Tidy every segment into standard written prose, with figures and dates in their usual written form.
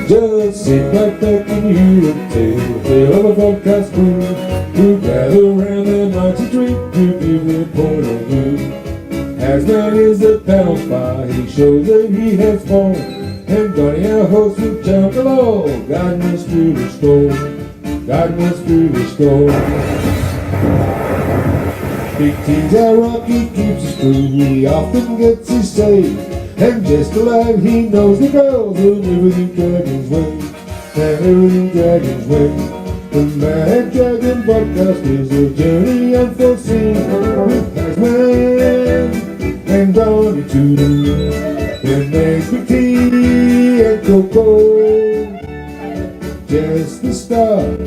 Just sit right back and hear them tell the tale of a podcast crew who gather around their mighty drink to give their point of view. As man is the panel by, he shows that he has fun, and Donnie our host will jump along, guiding us through the storm, guiding us through the storm. Big T's our rock, he keeps us true, he often gets his say, and just alive he knows the girls and everything Dragon's way, and everything Dragon's way. The Mad Dragon podcast is a journey unforeseen, with Tasman and Donnie to the moon, and there's Big T and Coco, just the start,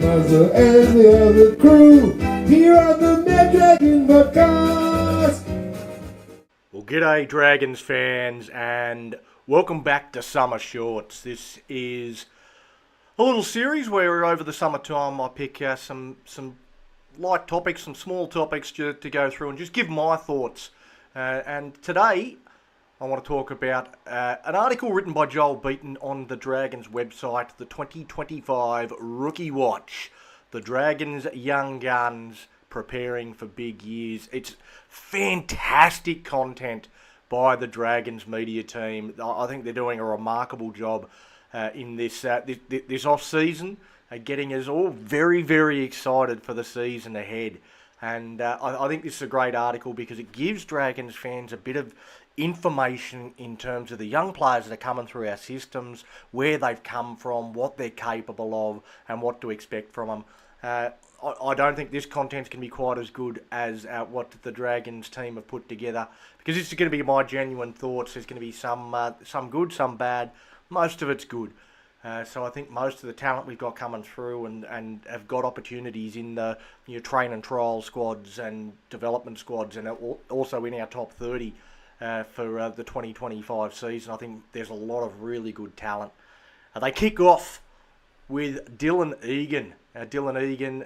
Mazza and the other crew, here on the Mad Dragon podcast. Well, g'day Dragons fans, and welcome back to Summer Shorts. This is a little series where over the summertime I pick some light topics, some small topics to go through and just give my thoughts. And today I want to talk about an article written by Joel Beaton on the Dragons website, the 2025 Rookie Watch. The Dragons' young guns preparing for big years. It's fantastic content by the Dragons media team. I think they're doing a remarkable job in this off season, getting us all very, very excited for the season ahead. And I think this is a great article because it gives Dragons fans a bit of information in terms of the young players that are coming through our systems, where they've come from, what they're capable of, and what to expect from them. I don't think this content's going to be quite as good as what the Dragons team have put together, because this is going to be my genuine thoughts. There's going to be some good, some bad. Most of it's good. So I think most of the talent we've got coming through and have got opportunities in the train and trial squads and development squads, and also in our top 30 for the 2025 season. I think there's a lot of really good talent. They kick off with Dylan Egan. Dylan Egan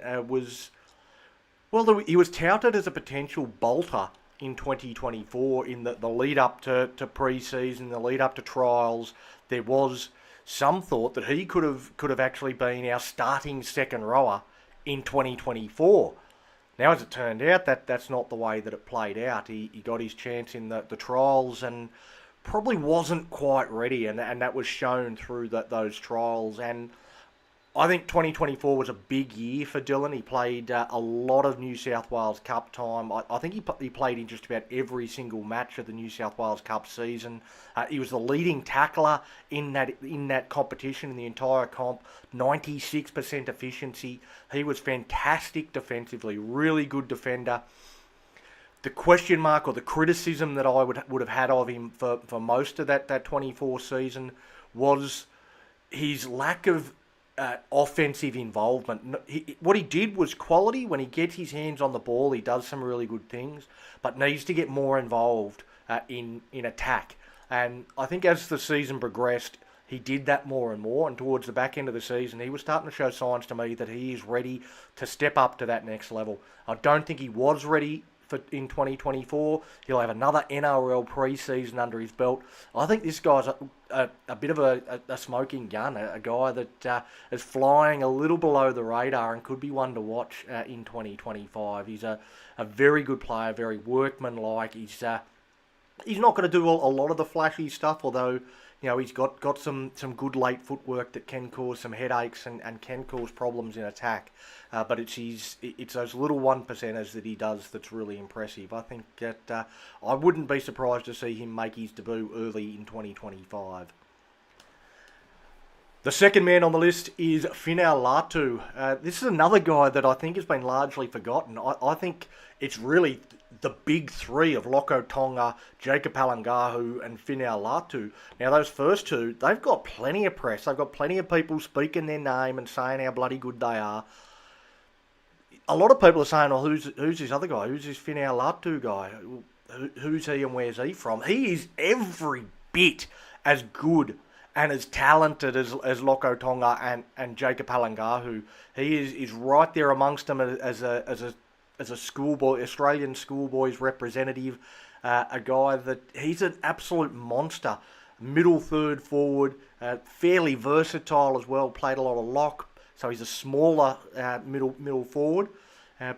he was touted as a potential bolter in 2024 in the lead up to pre-season, the lead up to trials. There was some thought that he could have actually been our starting second rower in 2024. Now, as it turned out, that's not the way that it played out. He got his chance in the trials and probably wasn't quite ready, and that was shown through those trials. And I think 2024 was a big year for Dylan. He played a lot of New South Wales Cup time. I think he played in just about every single match of the New South Wales Cup season. He was the leading tackler in that competition, in the entire comp. 96% efficiency. He was fantastic defensively, really good defender. The question mark or the criticism that I would have had of him for most of that 24 season was his lack of offensive involvement. What he did was quality. When he gets his hands on the ball, he does some really good things, but needs to get more involved in attack. And I think as the season progressed, he did that more and more, and towards the back end of the season, he was starting to show signs to me that he is ready to step up to that next level. I don't think he was ready in 2024. He'll have another NRL pre-season under his belt. I think this guy's a bit of a smoking gun, a guy that is flying a little below the radar and could be one to watch in 2025. He's a very good player, very workmanlike. He's not going to do a lot of the flashy stuff, although he's got some good late footwork that can cause some headaches and can cause problems in attack. But it's those little 1%ers that he does that's really impressive. I think that I wouldn't be surprised to see him make his debut early in 2025. The second man on the list is Finau Latu. This is another guy that I think has been largely forgotten. I think it's really the big three of Locko Tonga, Jacob Palangahu and Finau Latu. Now those first two, they've got plenty of press. They've got plenty of people speaking their name and saying how bloody good they are. A lot of people are saying, well, who's this other guy? Who's this Finau Latu guy? Who's he and where's he from? He is every bit as good and as talented as Locko Tonga and Jacob Palangahu. He is right there amongst them as a schoolboy, Australian schoolboys representative, a guy that he's an absolute monster. middle third forward, fairly versatile as well, played a lot of lock, so he's a smaller middle forward,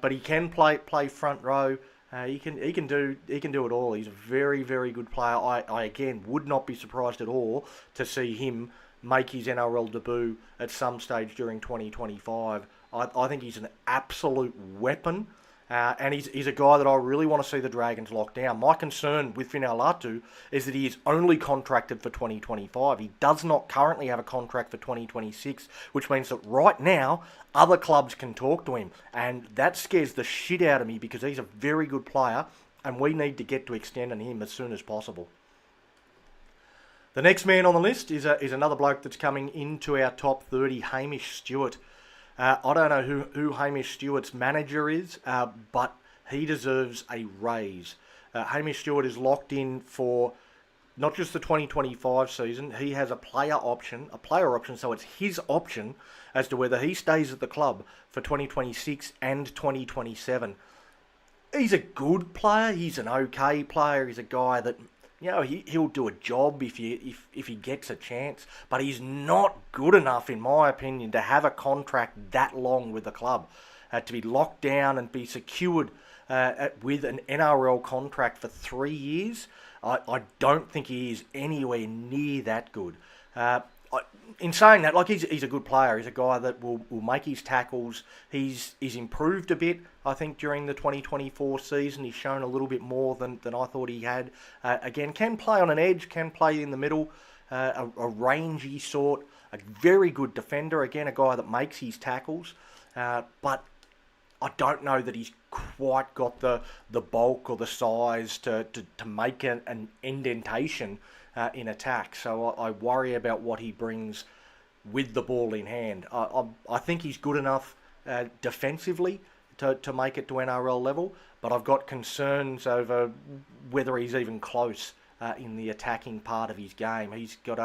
but he can play front row. He can do it all. He's a very, very good player. I again would not be surprised at all to see him make his NRL debut at some stage during 2025. I think he's an absolute weapon. And he's a guy that I really want to see the Dragons lock down. My concern with Finau Latu is that he is only contracted for 2025. He does not currently have a contract for 2026, which means that right now, other clubs can talk to him. And that scares the shit out of me because he's a very good player, and we need to get to extending him as soon as possible. The next man on the list is another bloke that's coming into our top 30, Hamish Stewart. I don't know who Hamish Stewart's manager is, but he deserves a raise. Hamish Stewart is locked in for not just the 2025 season. He has a player option, so it's his option as to whether he stays at the club for 2026 and 2027. He's a good player. He's an okay player. He's a guy that, you know, he'll do a job if he gets a chance, but he's not good enough, in my opinion, to have a contract that long with the club, to be locked down and be secured with an NRL contract for 3 years. I don't think he is anywhere near that good. In saying that, like he's a good player. He's a guy that will make his tackles. He's improved a bit, I think, during the 2024 season. He's shown a little bit more than I thought he had. Again, can play on an edge, can play in the middle, a rangy sort, a very good defender. Again, a guy that makes his tackles. But I don't know that he's quite got the bulk or the size to make an indentation in attack, so I worry about what he brings with the ball in hand. I think he's good enough defensively to make it to NRL level, but I've got concerns over whether he's even close in the attacking part of his game. He's got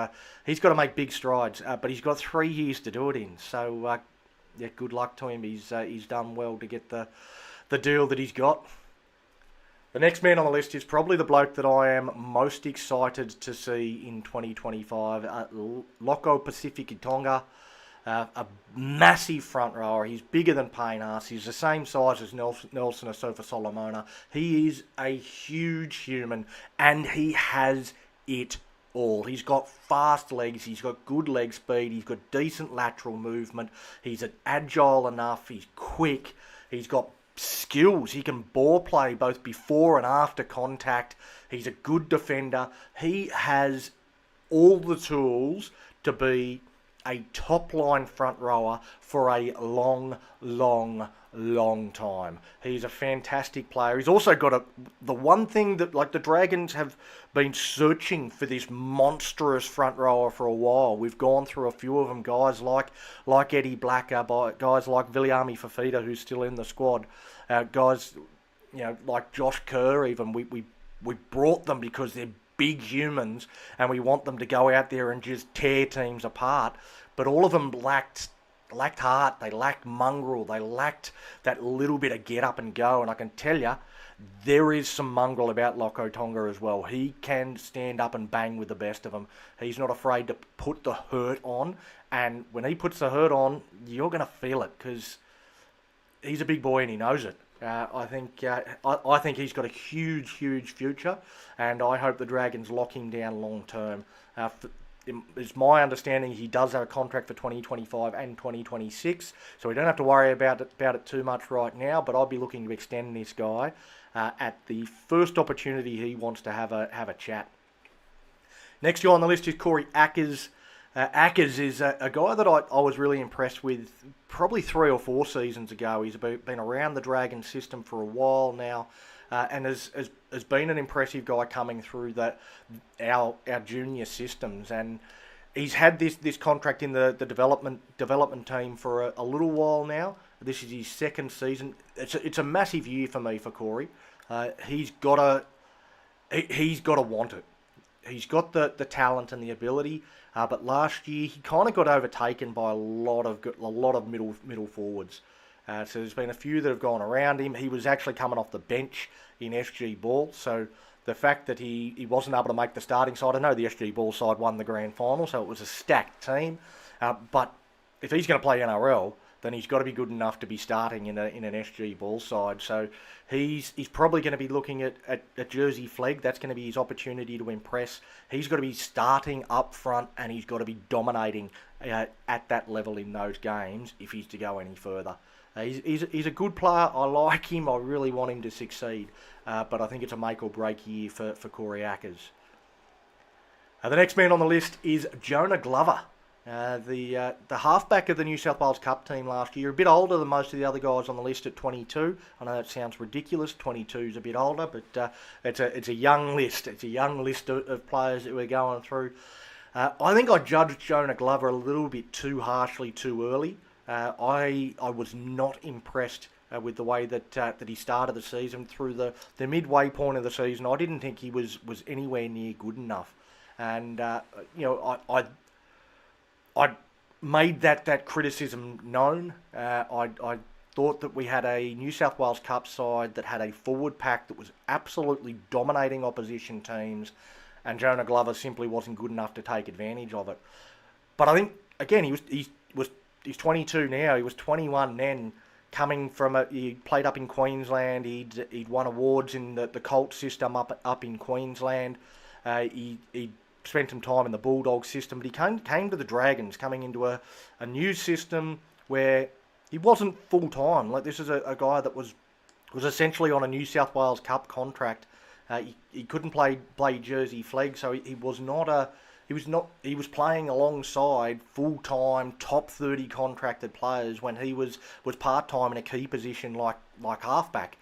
to make big strides, but he's got 3 years to do it in. So yeah, good luck to him. He's done well to get the deal that he's got. The next man on the list is probably the bloke that I am most excited to see in 2025, Loko Pacific Tonga, a massive front rower. He's bigger than Payne Haas. He's the same size as Nelson Asofa Solomona. He is a huge human, and he has it all. He's got fast legs, he's got good leg speed, he's got decent lateral movement, he's agile enough, he's quick, he's got skills. He can ball play both before and after contact. He's a good defender. He has all the tools to be a top-line front rower for a long, long, long time. He's a fantastic player. He's also got the one thing that, like, the Dragons have been searching for this monstrous front rower for a while. We've gone through a few of them, guys like Eddie Blacker, guys like Viliami Fafita, who's still in the squad, guys, you know, like Josh Kerr. Even we brought them because they're big humans, and we want them to go out there and just tear teams apart. But all of them lacked heart. They lacked mongrel. They lacked that little bit of get up and go. And I can tell you, there is some mongrel about Loko Tonga as well. He can stand up and bang with the best of them. He's not afraid to put the hurt on. And when he puts the hurt on, you're going to feel it because he's a big boy and he knows it. I think he's got a huge, huge future, and I hope the Dragons lock him down long term. It's my understanding he does have a contract for 2025 and 2026, so we don't have to worry about it too much right now. But I'll be looking to extend this guy at the first opportunity he wants to have a chat. Next guy on the list is Corey Ackers. Ackers is a guy that I was really impressed with probably 3 or 4 seasons ago. He's been around the Dragon system for a while now, and has been an impressive guy coming through our junior systems. And he's had this contract in the development team for a little while now. This is his 2nd season. It's a massive year for me for Corey. He's got to want it. He's got the talent and the ability, but last year he kind of got overtaken by a lot of middle forwards. So there's been a few that have gone around him. He was actually coming off the bench in SG Ball, so the fact that he wasn't able to make the starting side. I know the SG Ball side won the grand final, so it was a stacked team. But if he's going to play NRL, then he's got to be good enough to be starting in an SG Ball side. So he's probably going to be looking at Jersey Flegg. That's going to be his opportunity to impress. He's got to be starting up front, and he's got to be dominating at that level in those games if he's to go any further. He's a good player. I like him. I really want him to succeed. But I think it's a make or break year for Corey Ackers. The next man on the list is Jonah Glover. The halfback of the New South Wales Cup team last year, a bit older than most of the other guys on the list at 22. I know that sounds ridiculous. 22 is a bit older, but it's a young list. It's a young list of players that we're going through. I think I judged Jonah Glover a little bit too harshly too early. I was not impressed with the way that he started the season. Through the midway point of the season, I didn't think he was anywhere near good enough. And I made that criticism known. I thought that we had a New South Wales Cup side that had a forward pack that was absolutely dominating opposition teams, and Jonah Glover simply wasn't good enough to take advantage of it. But I think again he's 22 now. He was 21 then. Coming from he played up in Queensland. He'd won awards in the Colt system up in Queensland. He spent some time in the Bulldog system, but he came to the Dragons, coming into a new system where he wasn't full time. Like, this is a guy that was essentially on a New South Wales Cup contract. He couldn't play Jersey Flegg, so he was playing alongside full time top 30 contracted players when he was part time in a key position like halfback.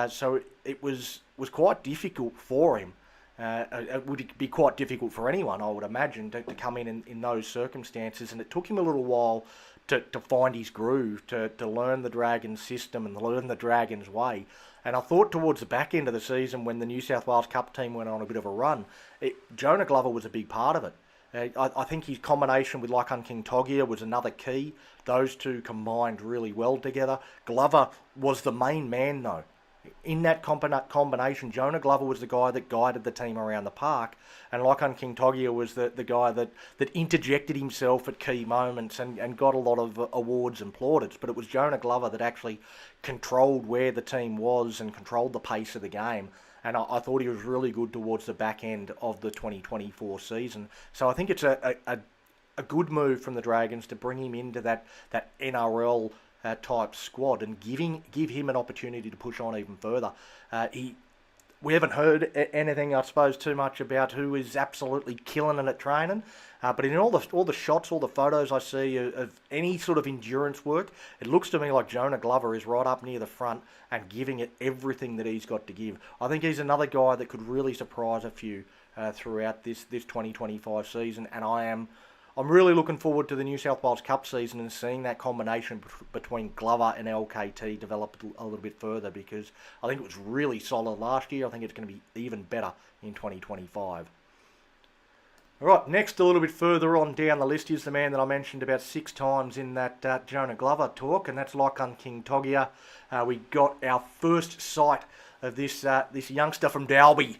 So it was quite difficult for him. It would be quite difficult for anyone, I would imagine, to come in those circumstances. And it took him a little while to find his groove, to learn the Dragons system and learn the Dragons way. And I thought towards the back end of the season, when the New South Wales Cup team went on a bit of a run, Jonah Glover was a big part of it. I think his combination with Lachlan King Togia was another key. Those two combined really well together. Glover was the main man, though. In that combination, Jonah Glover was the guy that guided the team around the park, and Lachlan King Togia was the guy that interjected himself at key moments and got a lot of awards and plaudits. But it was Jonah Glover that actually controlled where the team was and controlled the pace of the game. And I thought he was really good towards the back end of the 2024 season. So I think it's a good move from the Dragons to bring him into that NRL type squad and give him an opportunity to push on even further. We haven't heard anything, I suppose, too much about who is absolutely killing it at training. But in all the shots, all the photos I see of any sort of endurance work, it looks to me like Jonah Glover is right up near the front and giving it everything that he's got to give. I think he's another guy that could really surprise a few throughout this 2025 season, and I'm really looking forward to the New South Wales Cup season and seeing that combination between Glover and LKT develop a little bit further, because I think it was really solid last year. I think it's going to be even better in 2025. All right, next, a little bit further on down the list, is the man that I mentioned about 6 times in that Jonah Glover talk, and that's Lachlan King Togia. We got our first sight of this youngster from Dalby.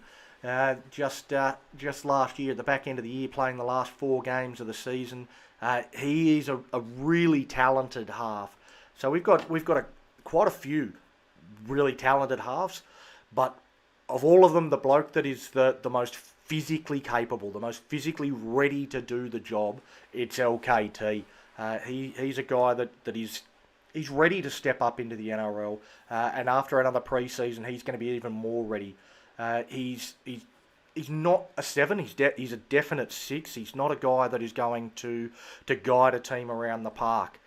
Just last year, at the back end of the year, playing the last 4 games of the season. He is a really talented half. So we've got quite a few really talented halves, but of all of them, the bloke that is the most physically capable, the most physically ready to do the job, it's LKT. He's a guy that he's ready to step up into the NRL, and after another pre-season, he's going to be even more ready. He's not a 7. He's a definite 6. He's not a guy that is going to guide a team around the park.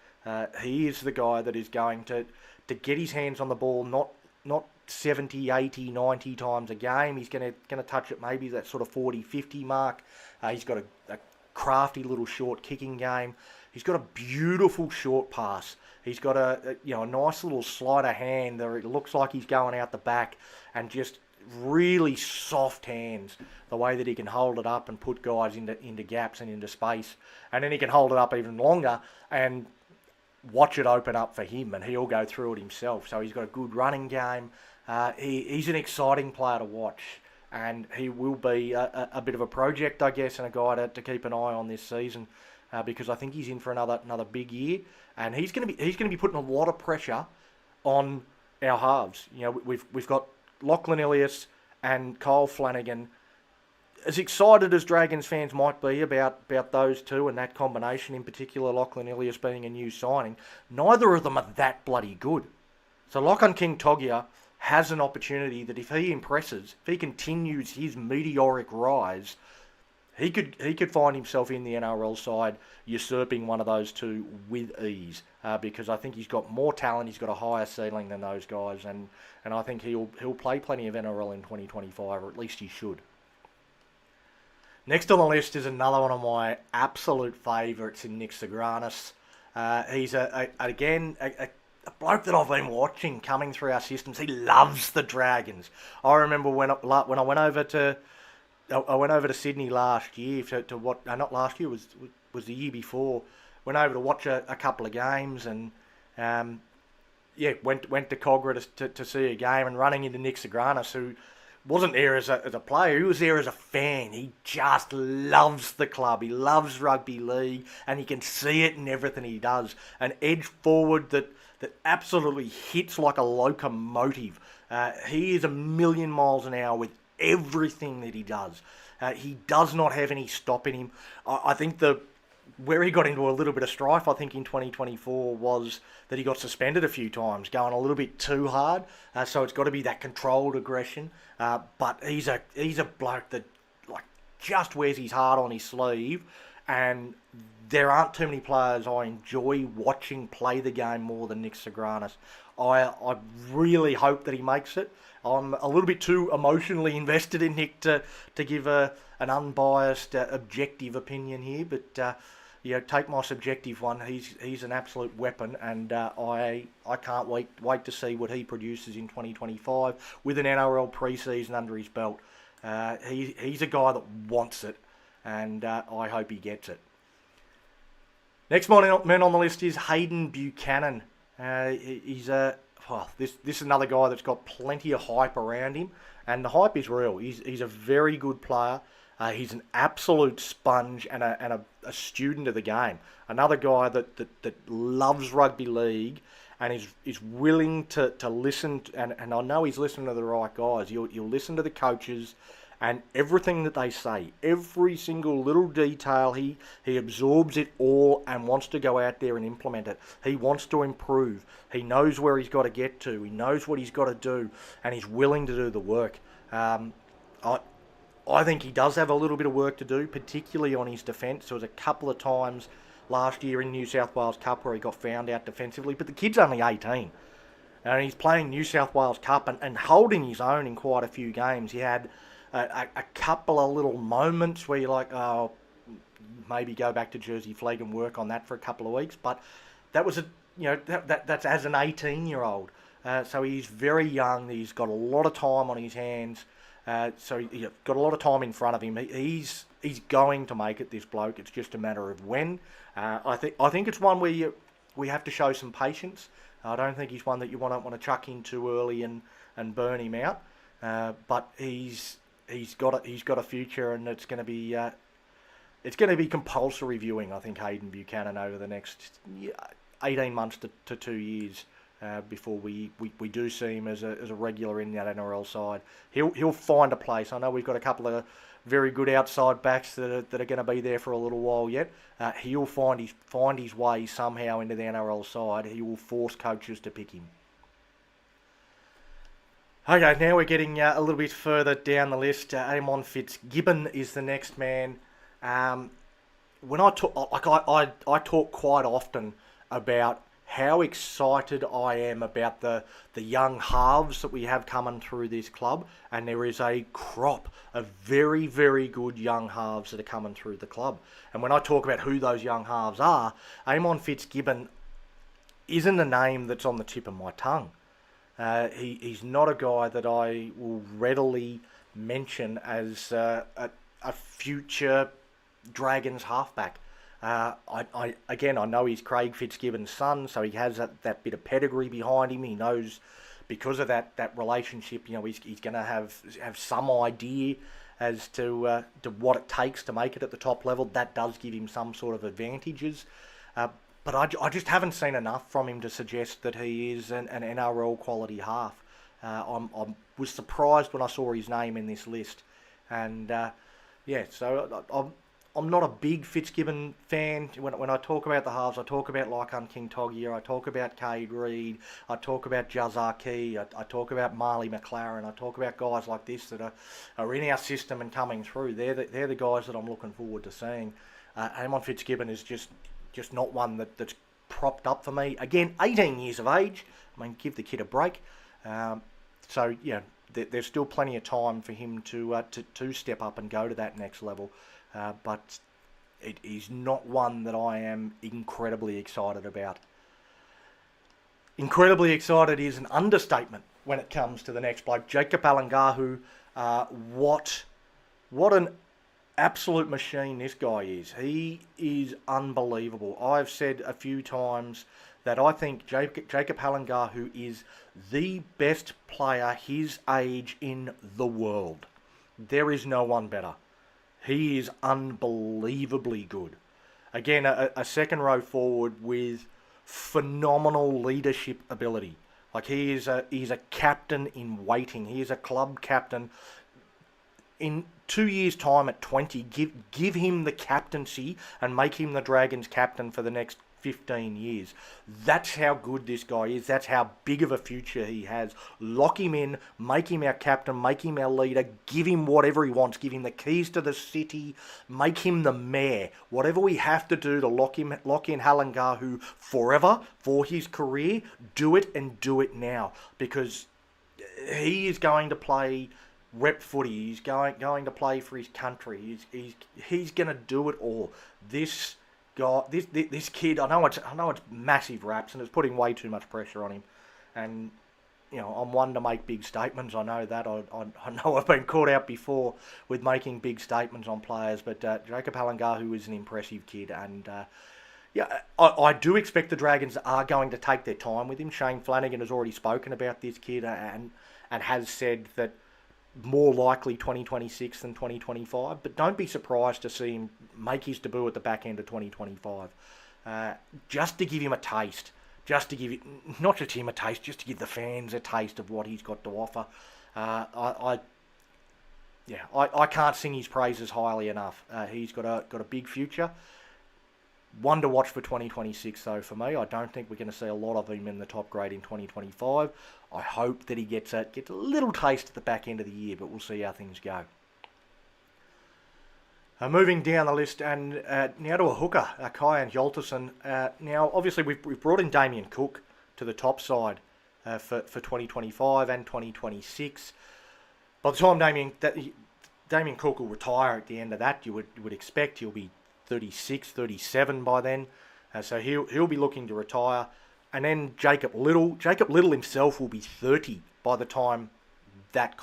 He is the guy that is going to get his hands on the ball, not 70, 80, 90 times a game. He's going to touch it maybe that sort of 40, 50 mark. He's got a crafty little short kicking game. He's got a beautiful short pass. He's got a nice little slider hand that it looks like he's going out the back, and just really soft hands, the way that he can hold it up and put guys into gaps and into space, and then he can hold it up even longer and watch it open up for him, and he'll go through it himself. So he's got a good running game. He's an exciting player to watch. and he will be a bit of a project, I guess, and a guy to keep an eye on this season, because I think he's in for another big year, and he's going to be putting a lot of pressure on our halves. You know, we've got Lachlan Ilias and Kyle Flanagan. As excited as Dragons fans might be about those two and that combination, in particular Lachlan Ilias being a new signing, neither of them are that bloody good. So Lachlan King Togia has an opportunity that if he impresses, if he continues his meteoric rise, he could find himself in the NRL side usurping one of those two with ease, because I think he's got more talent, he's got a higher ceiling than those guys, and I think he'll play plenty of NRL in 2025, or at least he should. Next on the list is another one of my absolute favourites in Nick Sagranis. He's again a bloke that I've been watching coming through our systems. He loves the Dragons. I remember when I went over to Sydney last year to what not last year, was the year before. Went over to watch a couple of games and went to Cogra to see a game, and running into Nick Sagranis, who wasn't there as a player, he was there as a fan. He just loves the club. He loves rugby league, and you can see it in everything he does. An edge forward that absolutely hits like a locomotive. He is a million miles an hour with everything that he does. He does not have any stop in him. I think where he got into a little bit of strife, I think, in 2024 was that he got suspended a few times, going a little bit too hard. So it's got to be that controlled aggression. But he's a bloke that just wears his heart on his sleeve, and there aren't too many players I enjoy watching play the game more than Nick Sagranis. I really hope that he makes it. I'm a little bit too emotionally invested in Nick to give an unbiased, objective opinion here, but take my subjective one. He's an absolute weapon, and I can't wait to see what he produces in 2025 with an NRL pre-season under his belt. He's a guy that wants it, and I hope he gets it. Next man on the list is Hayden Buchanan. This is another guy that's got plenty of hype around him, and the hype is real. He's a very good player. He's an absolute sponge and a student of the game. Another guy that loves rugby league and is willing to listen, and I know he's listening to the right guys. You'll listen to the coaches and everything that they say, every single little detail, he absorbs it all and wants to go out there and implement it. He wants to improve. He knows where he's got to get to. He knows what he's got to do, and he's willing to do the work. I think he does have a little bit of work to do, particularly on his defence. There was a couple of times last year in New South Wales Cup where he got found out defensively, but the kid's only 18. And he's playing New South Wales Cup and holding his own in quite a few games. He had a couple of little moments where you're like, oh, maybe go back to Jersey Flegg and work on that for a couple of weeks. But that was that's as an 18-year-old. So he's very young. He's got a lot of time on his hands. So he's got a lot of time in front of him. He's going to make it, this bloke. It's just a matter of when. I think it's one where we have to show some patience. I don't think he's one that you want to chuck in too early and burn him out. But he's got a future, and it's going to be compulsory viewing. I think Hayden Buchanan over the next 18 months to 2 years. Before we do see him as a regular in that NRL side. He'll find a place. I know we've got a couple of very good outside backs that are going to be there for a little while yet. He'll find his way somehow into the NRL side. He will force coaches to pick him. Okay, now we're getting a little bit further down the list. Amon Fitzgibbon is the next man. When I talk quite often about how excited I am about the young halves that we have coming through this club, and there is a crop of very, very good young halves that are coming through the club. And when I talk about who those young halves are, Amon Fitzgibbon isn't a name that's on the tip of my tongue. He's not a guy that I will readily mention as a future Dragons halfback. I know he's Craig Fitzgibbon's son, so he has that bit of pedigree behind him. He knows because of that relationship, he's going to have some idea as to what it takes to make it at the top level. That does give him some sort of advantages. But I just haven't seen enough from him to suggest that he is an NRL quality half. I was surprised when I saw his name in this list. And so I'm not a big Fitzgibbon fan. When I talk about the halves, I talk about Lycan King Togia, I talk about Cade Reed, I talk about Jazarkey, I talk about Marley McLaren, I talk about guys like this that are in our system and coming through. They're the guys that I'm looking forward to seeing. Amon Fitzgibbon is just not one that's propped up for me. Again, 18 years of age. I mean, give the kid a break. So there's still plenty of time for him to step up and go to that next level. But it is not one that I am incredibly excited about. Incredibly excited is an understatement when it comes to the next bloke, Jacob Alangahu. What an absolute machine this guy is. He is unbelievable. I've said a few times that I think Jacob Alangahu is the best player his age in the world. There is no one better. He is unbelievably good. Again, a second row forward with phenomenal leadership ability. Like he's a captain in waiting. He is a club captain. In 2 years' time at 20, give him the captaincy and make him the Dragons captain for the next 15 years. That's how good this guy is. That's how big of a future he has. Lock him in, make him our captain, make him our leader, give him whatever he wants, give him the keys to the city, make him the mayor. Whatever we have to do to lock in Halangahu forever for his career, do it and do it now, because he is going to play rep footy. He's going to play for his country. He's going to do it all. This guy, this kid, I know it's massive raps and it's putting way too much pressure on him, and I'm one to make big statements. I know that. I know I've been caught out before with making big statements on players, but Jacob Halangahu is an impressive kid, and I do expect the Dragons are going to take their time with him. Shane Flanagan has already spoken about this kid and has said that more likely 2026 than 2025, but don't be surprised to see him make his debut at the back end of 2025, just to give him a taste, just to give not just him a taste, just to give the fans a taste of what he's got to offer. I can't sing his praises highly enough. He's got a big future. One to watch for 2026 though for me. I don't think we're going to see a lot of him in the top grade in 2025. I hope that he gets a little taste at the back end of the year, but we'll see how things go. Moving down the list, and now to a hooker, Kyan Hjaltersson. Now, obviously, we've brought in Damien Cook to the top side for 2025 and 2026. By the time Damien Cook will retire at the end of that, you would expect he'll be 36, 37 by then. So he'll be looking to retire. And then Jacob Little himself will be 30 by the time that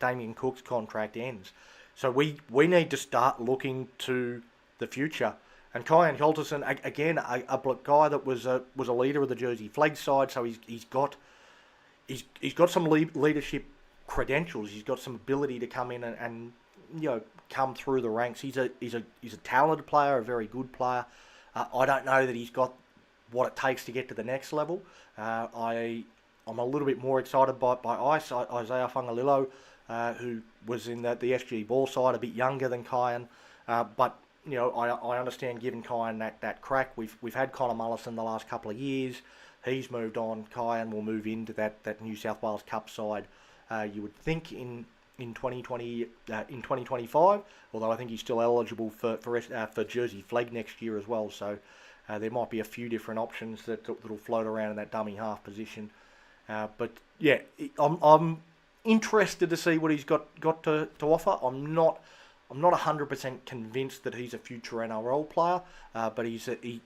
Damien Cook's contract ends. So we need to start looking to the future. And Kyan Hjaltersson, again, a guy that was a leader of the Jersey Flag side, so he's got some leadership credentials. He's got some ability to come in and come through the ranks. He's a talented player, a very good player. I don't know that he's got what it takes to get to the next level. I'm a little bit more excited by Isaiah Fungalilo, who was in the SG ball side, a bit younger than Kyan. But I understand giving Kyan that crack. We've had Connor Mullison the last couple of years. He's moved on. Kyan will move into that New South Wales Cup side. You would think in 2025, although I think he's still eligible for Jersey Flag next year as well. So there might be a few different options that'll float around in that dummy half position. But yeah, I'm interested to see what he's got to offer. I'm not 100% convinced that he's a future NRL player, but he's a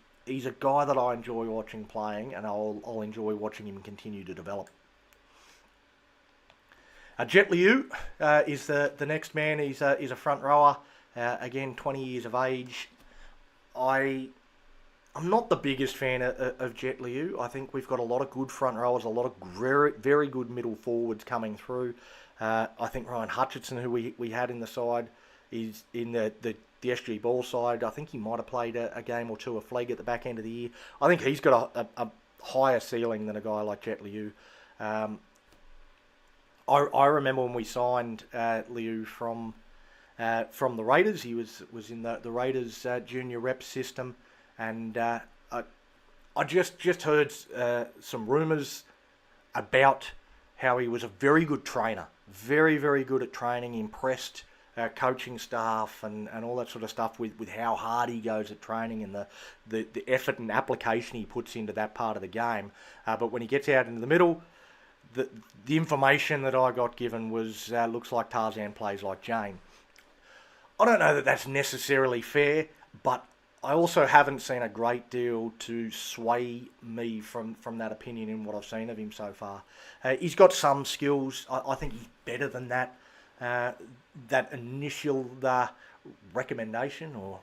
guy that I enjoy watching playing, and I'll enjoy watching him continue to develop. Jet Liu is the next man. He's a front rower. Again, 20 years of age. I'm not the biggest fan of Jet Liu. I think we've got a lot of good front rowers, a lot of very, very good middle forwards coming through. I think Ryan Hutchinson, who we had in the side, is in the SG Ball side. I think he might have played a game or two of flag at the back end of the year. I think he's got a higher ceiling than a guy like Jet Liu. I remember when we signed Liu from the Raiders. He was in the Raiders junior rep system. And I just heard some rumours about how he was a very good trainer, very, very good at training, impressed coaching staff and all that sort of stuff with how hard he goes at training and the effort and application he puts into that part of the game. But when he gets out into the middle, the information that I got given was looks like Tarzan plays like Jane. I don't know that that's necessarily fair, but I also haven't seen a great deal to sway me from that opinion in what I've seen of him so far. He's got some skills. I think he's better than that. That initial recommendation or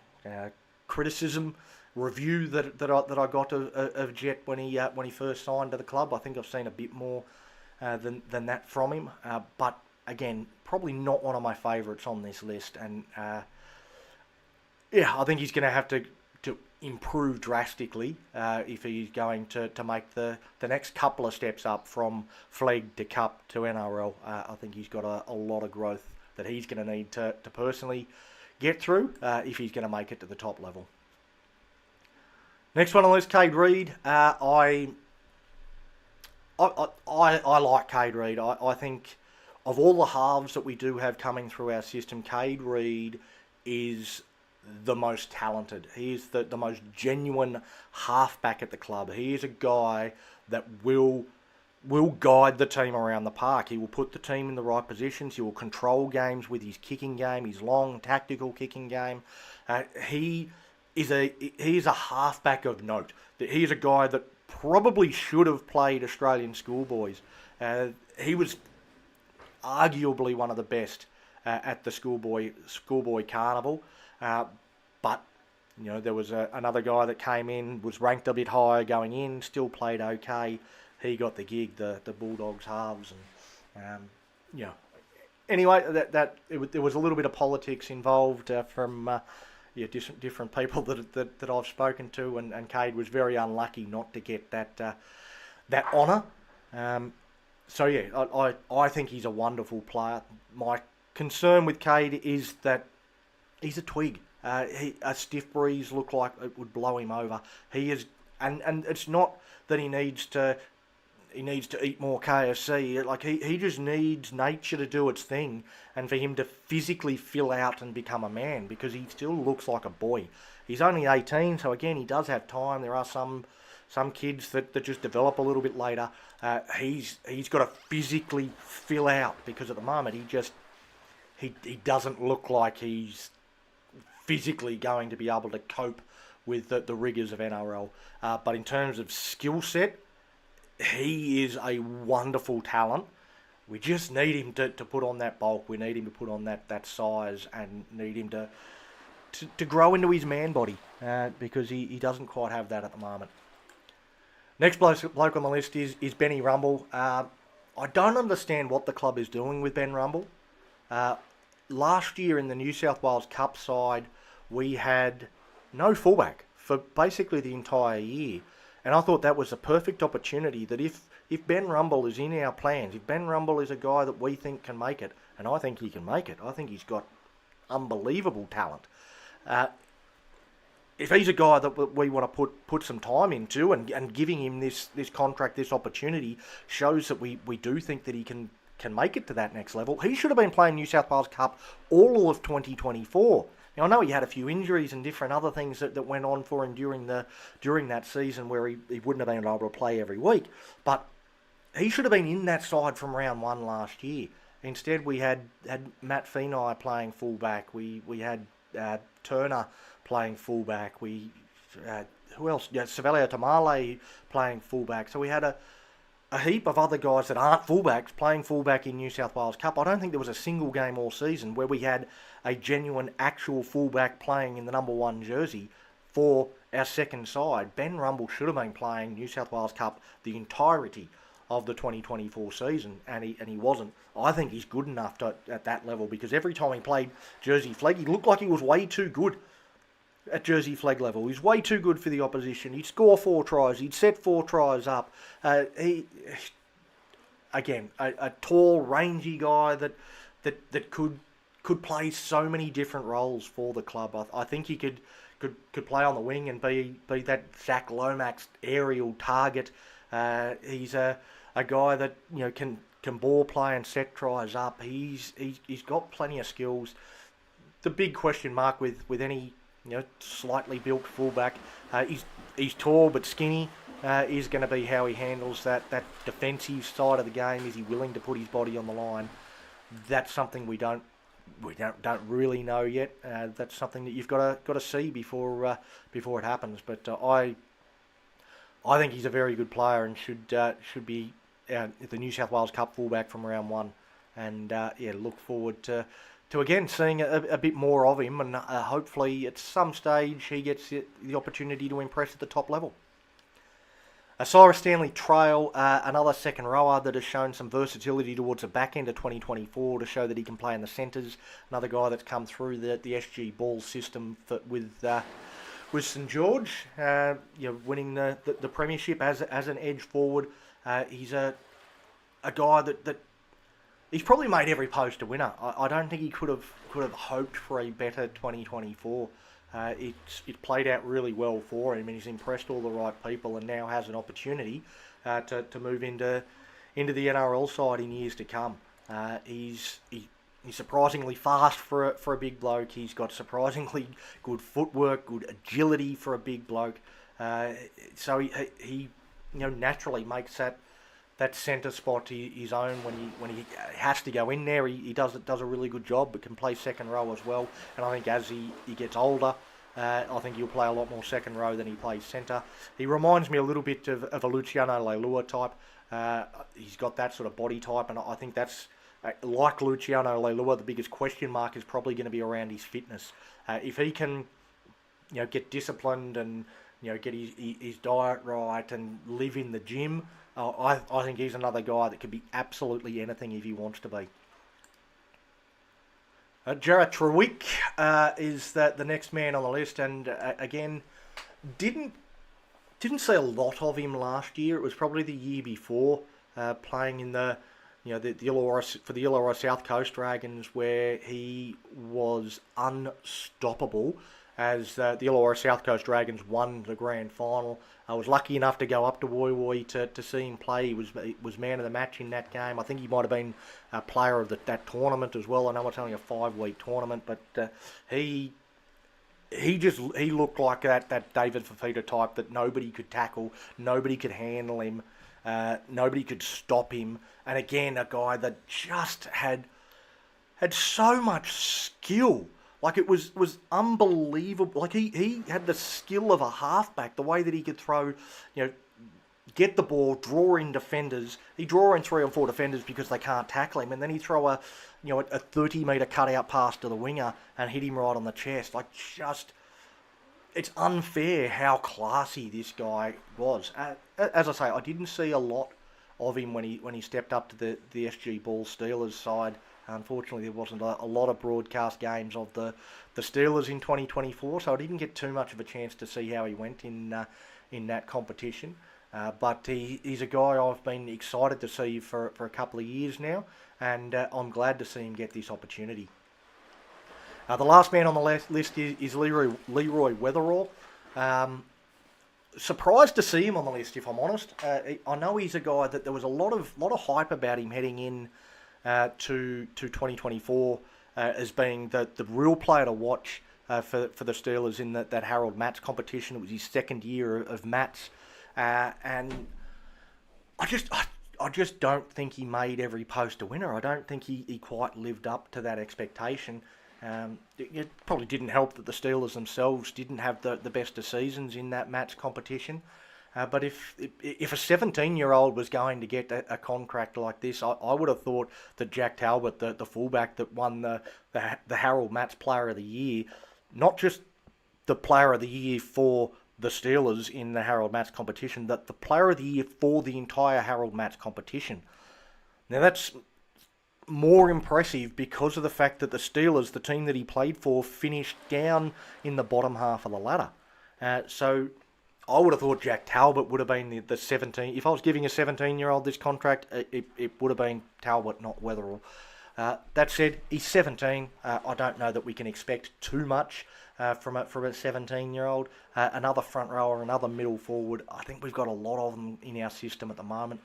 criticism review that I got of Jet when he first signed to the club. I think I've seen a bit more than that from him. But again, probably not one of my favourites on this list. And I think he's going to have to improve drastically if he's going to make the next couple of steps up from flag to cup to NRL. I think he's got a lot of growth that he's going to need to personally get through if he's going to make it to the top level. Next one on the list, Cade Reid. I like Cade Reid. I think of all the halves that we do have coming through our system, Cade Reid is the most talented. He is the most genuine halfback at the club. He is a guy that will guide the team around the park. He will put the team in the right positions. He will control games with his kicking game, his long tactical kicking game. He is a halfback of note. He is a guy that probably should have played Australian schoolboys. He was arguably one of the best at the schoolboy carnival. But there was another guy that came in, was ranked a bit higher going in, still played okay. He got the gig, the Bulldogs halves, and Anyway, there was a little bit of politics involved from different people that I've spoken to, and Cade was very unlucky not to get that honour. I think he's a wonderful player. My concern with Cade is that he's a twig. A stiff breeze looked like it would blow him over. He is, and it's not that he needs to eat more KFC. Like he just needs nature to do its thing, and for him to physically fill out and become a man, because he still looks like a boy. He's only 18, so again he does have time. There are some kids that just develop a little bit later. He's got to physically fill out, because at the moment he doesn't look like he's physically going to be able to cope with the rigours of NRL. But in terms of skill set, he is a wonderful talent. We just need him to put on that bulk. We need him to put on that size, and need him to grow into his man body, because he doesn't quite have that at the moment. Next bloke on the list is Benny Rumble. I don't understand what the club is doing with Ben Rumble. Last year in the New South Wales Cup side, we had no fullback for basically the entire year. And I thought that was a perfect opportunity, that if Ben Rumble is in our plans, if Ben Rumble is a guy that we think can make it, and I think he can make it, I think he's got unbelievable talent. If he's a guy that we want to put some time into, and giving him this contract, this opportunity, shows that we do think that he can make it to that next level. He should have been playing New South Wales Cup all of 2024. Now, I know he had a few injuries and different other things that went on for him during that season, where he wouldn't have been able to play every week. But he should have been in that side from round one last year. Instead, we had Matt Feeney playing fullback. We had Turner playing fullback. Who else? Yeah, Savelio Tamale playing fullback. So we had a heap of other guys that aren't fullbacks playing fullback in New South Wales Cup. I don't think there was a single game all season where we had a genuine actual fullback playing in the number one jersey for our second side. Ben Rumble should have been playing New South Wales Cup the entirety of the 2024 season, and he wasn't. I think he's good enough at that level, because every time he played Jersey Flegg, he looked like he was way too good at Jersey Flegg level. He's way too good for the opposition. He'd score 4 tries. He'd set 4 tries up. Again, a tall, rangy guy that could play so many different roles for the club. I think he could play on the wing and be that Zach Lomax aerial target. He's a guy that can ball play and set tries up. He's got plenty of skills. The big question mark with any slightly built fullback, he's tall but skinny. Is going to be how he handles that defensive side of the game. Is he willing to put his body on the line? That's something we don't really know yet. That's something that you've got to see before it happens. But I think he's a very good player and should be the New South Wales Cup fullback from round 1. And look forward to again seeing a bit more of him, and hopefully at some stage he gets the opportunity to impress at the top level. Cyrus Stanley Trail, another second rower that has shown some versatility towards the back end of 2024 to show that he can play in the centres. Another guy that's come through the SG ball system with St George, winning the premiership as an edge forward. He's a guy that he's probably made every post a winner. I don't think he could have hoped for a better 2024. It's played out really well for him, and he's impressed all the right people, and now has an opportunity to move into the NRL side in years to come. He's surprisingly fast for a big bloke. He's got surprisingly good footwork, good agility for a big bloke. So he naturally makes that centre spot his own when he has to go in there. He does a really good job, but can play second row as well. And I think as he gets older, I think he'll play a lot more second row than he plays centre. He reminds me a little bit of a Luciano Leilua type. He's got that sort of body type, and I think that's like Luciano Leilua. The biggest question mark is probably going to be around his fitness. If he can, get disciplined and get his diet right and live in the gym. I think he's another guy that could be absolutely anything if he wants to be. Jarrett Trewick is the next man on the list, and again, didn't see a lot of him last year. It was probably the year before, playing in the Illawarra South Coast Dragons, where he was unstoppable as the Illawarra South Coast Dragons won the grand final. I was lucky enough to go up to Woy Woy to see him play. He was man of the match in that game. I think he might have been a player of that tournament as well. I know it's only a 5-week tournament, but he looked like that David Fafita type that nobody could tackle, nobody could handle him, nobody could stop him. And again, a guy that just had so much skill. Like, it was unbelievable. Like, he had the skill of a halfback, the way that he could throw, get the ball, draw in defenders. He'd draw in 3 or 4 defenders because they can't tackle him, and then he'd throw a 30-metre cutout pass to the winger and hit him right on the chest. Like, it's unfair how classy this guy was. As I say, I didn't see a lot of him when he stepped up to the SG Ball Steelers side. Unfortunately, there wasn't a lot of broadcast games of the Steelers in 2024, so I didn't get too much of a chance to see how he went in that competition. But he's a guy I've been excited to see for a couple of years now, and I'm glad to see him get this opportunity. The last man on the list is Leroy Weatherall. Surprised to see him on the list, if I'm honest. I know he's a guy that there was a lot of hype about him heading in to 2024 as being the real player to watch for the Steelers in that Harold Matts competition. It was his second year of Matts, and I just don't think he made every post a winner. I don't think he quite lived up to that expectation. It probably didn't help that the Steelers themselves didn't have the best of seasons in that Matts competition. But if a 17-year-old was going to get a contract like this, I would have thought that Jack Talbot, the fullback that won the Harold Matts Player of the Year, not just the player of the year for the Steelers in the Harold Matts competition, that the player of the year for the entire Harold Matts competition. Now that's more impressive because of the fact that the Steelers, the team that he played for, finished down in the bottom half of the ladder. So I would have thought Jack Talbot would have been the 17. If I was giving a 17-year-old this contract, it would have been Talbot, not Weatherall. That said, he's 17. I don't know that we can expect too much from a 17-year-old. Another front rower, another middle forward. I think we've got a lot of them in our system at the moment.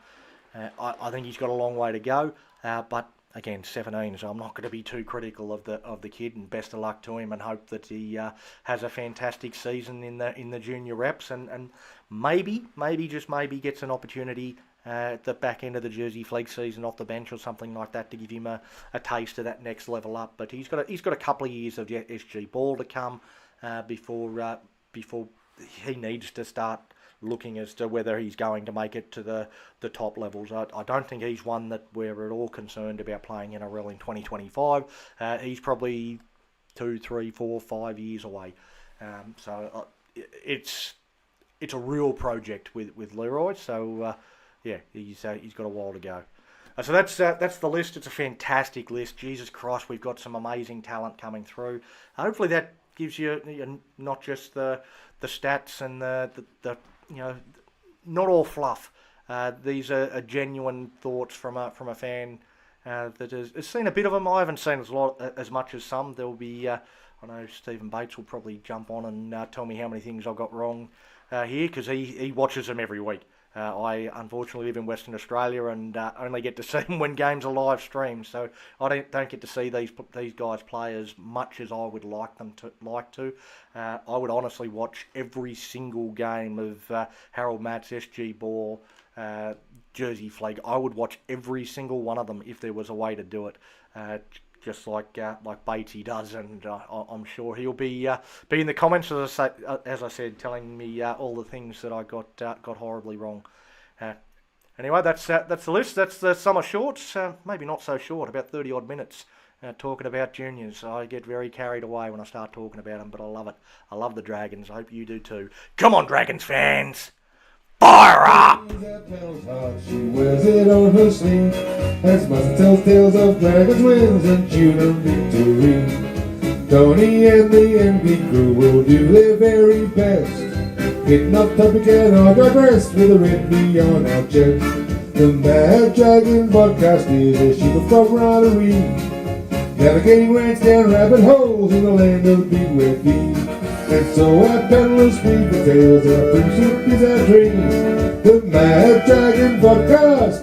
I think he's got a long way to go, but again, 17, so I'm not going to be too critical of the kid, and best of luck to him, and hope that he has a fantastic season in the junior reps, and maybe just maybe gets an opportunity at the back end of the Jersey Flegg season off the bench or something like that to give him a taste of that next level up. But he's got a couple of years of SG ball to come before he needs to start looking as to whether he's going to make it to the top levels. I don't think he's one that we're at all concerned about playing NRL in 2025. He's probably 2, 3, 4, 5 years away. So it's a real project with Leroy. So yeah, he's got a while to go. So that's the list. It's a fantastic list. Jesus Christ, we've got some amazing talent coming through. Hopefully that gives you not just the stats and the not all fluff. These are genuine thoughts from a fan that has seen a bit of them. I haven't seen as much as some. There'll be I know Stephen Bates will probably jump on and tell me how many things I got wrong here, because he watches them every week. I unfortunately live in Western Australia and only get to see them when games are live streamed, so I don't get to see these guys play as much as I would like them to. I would honestly watch every single game of Harold Matts, SG Ball, Jersey Flegg. I would watch every single one of them if there was a way to do it. Just like Batesy does, and I'm sure he'll be in the comments as I said, telling me all the things that I got horribly wrong. Anyway, that's the list. That's the summer shorts. Maybe not so short, about 30 odd minutes talking about juniors. I get very carried away when I start talking about them, but I love it. I love the Dragons. I hope you do too. Come on, Dragons fans! Fire up! She wears it on her sleeve, as Mustard tells tales of dragons, wins and tuna victory. Tony and the NB crew will do their very best, hitting off topic and I digress with a red bee on our chest. The Mad Dragon podcast is a sheep of camaraderie, navigating rants down rabbit holes in the land of big wet bees. And so our peddlers speak the tales, and our pursuit is our dream. The Mad Dragon Podcast.